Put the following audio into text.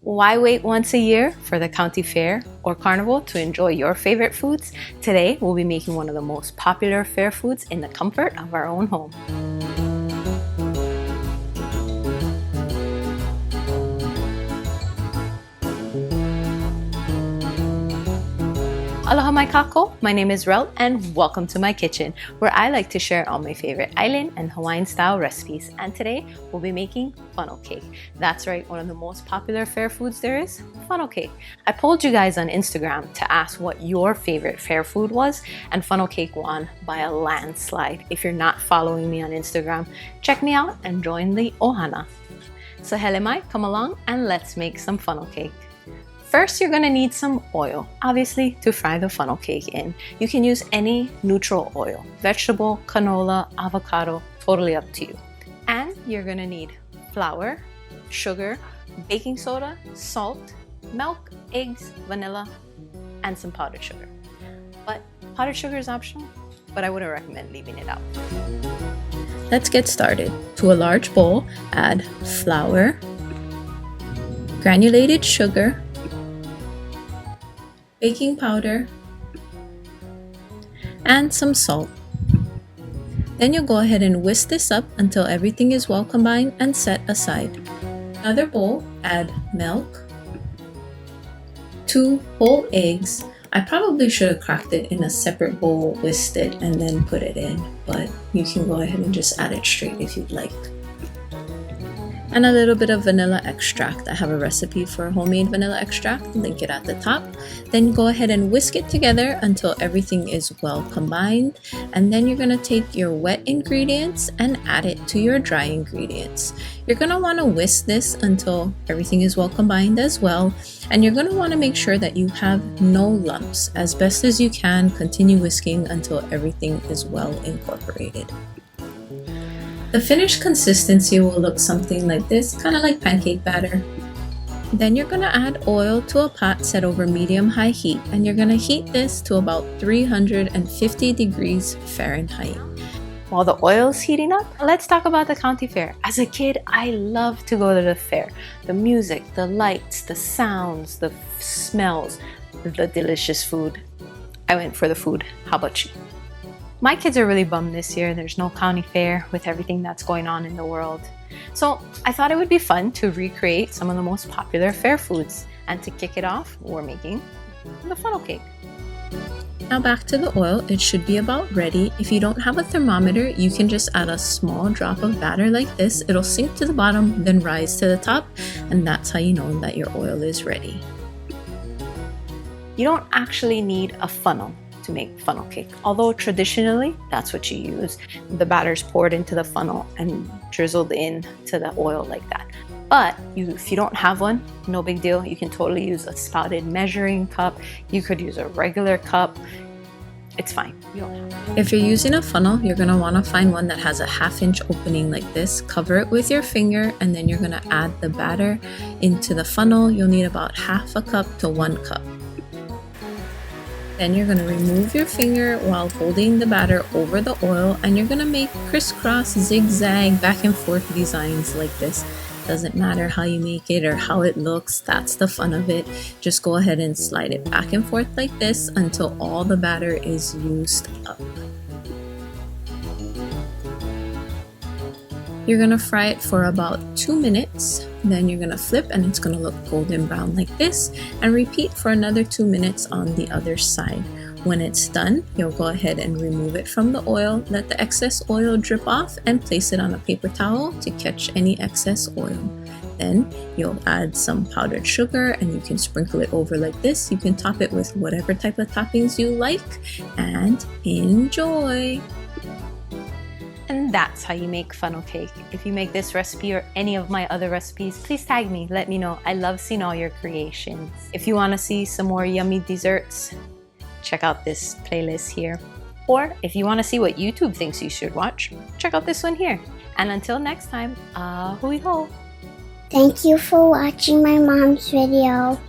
Why wait once a year for the county fair or carnival to enjoy your favorite foods? Today, we'll be making one of the most popular fair foods in the comfort of our own home. Aloha mai kako, my name is Relle and welcome to my kitchen where I like to share all my favorite island and Hawaiian style recipes, and today we'll be making funnel cake. That's right, one of the most popular fair foods there is, funnel cake. I polled you guys on Instagram to ask what your favorite fair food was, and funnel cake won by a landslide. If you're not following me on Instagram, check me out and join the ohana. So hele mai, come along and let's make some funnel cake. First, you're gonna need some oil, obviously, to fry the funnel cake in. You can use any neutral oil, vegetable, canola, avocado, totally up to you. And you're gonna need flour, sugar, baking soda, salt, milk, eggs, vanilla, and some powdered sugar. But powdered sugar is optional, but I wouldn't recommend leaving it out. Let's get started. To a large bowl, add flour, granulated sugar, baking powder, and some salt. Then you'll go ahead and whisk this up until everything is well combined and set aside. Another bowl, add milk, 2 whole eggs. I probably should have cracked it in a separate bowl, whisked it, and then put it in, but you can go ahead and just add it straight if you'd like. And a little bit of vanilla extract. I have a recipe for homemade vanilla extract, link it at the top. Then go ahead and whisk it together until everything is well combined. And then you're gonna take your wet ingredients and add it to your dry ingredients. You're gonna wanna whisk this until everything is well combined as well. And you're gonna wanna make sure that you have no lumps. As best as you can, continue whisking until everything is well incorporated. The finished consistency will look something like this, kind of like pancake batter. Then you're going to add oil to a pot set over medium-high heat, and you're going to heat this to about 350 degrees Fahrenheit. While the oil's heating up, let's talk about the county fair. As a kid, I loved to go to the fair. The music, the lights, the sounds, the smells, the delicious food. I went for the food. How about you? My kids are really bummed this year. There's no county fair with everything that's going on in the world. So I thought it would be fun to recreate some of the most popular fair foods. And to kick it off, we're making the funnel cake. Now back to the oil, it should be about ready. If you don't have a thermometer, you can just add a small drop of batter like this. It'll sink to the bottom, then rise to the top, and that's how you know that your oil is ready. You don't actually need a funnel to make funnel cake, although traditionally that's what you use. The batter's poured into the funnel and drizzled into the oil like that. But if you don't have one, no big deal. You can totally use a spouted measuring cup. You could use a regular cup. It's fine. You don't have to. If you're using a funnel, you're gonna wanna find one that has a 1/2 inch opening like this. Cover it with your finger, and then you're gonna add the batter into the funnel. You'll need about 1/2 cup to 1 cup. Then you're going to remove your finger while holding the batter over the oil, and you're going to make crisscross, zigzag, back and forth designs like this. Doesn't matter how you make it or how it looks, that's the fun of it. Just go ahead and slide it back and forth like this until all the batter is used up. You're going to fry it for about 2 minutes. Then you're going to flip and it's going to look golden brown like this, and repeat for another 2 minutes on the other side. When it's done, you'll go ahead and remove it from the oil, let the excess oil drip off, and place it on a paper towel to catch any excess oil. Then you'll add some powdered sugar and you can sprinkle it over like this. You can top it with whatever type of toppings you like, and enjoy! And that's how you make funnel cake. If you make this recipe or any of my other recipes, please tag me, let me know. I love seeing all your creations. If you want to see some more yummy desserts, check out this playlist here. Or if you want to see what YouTube thinks you should watch, check out this one here. And until next time, hui ho! Thank you for watching my mom's video.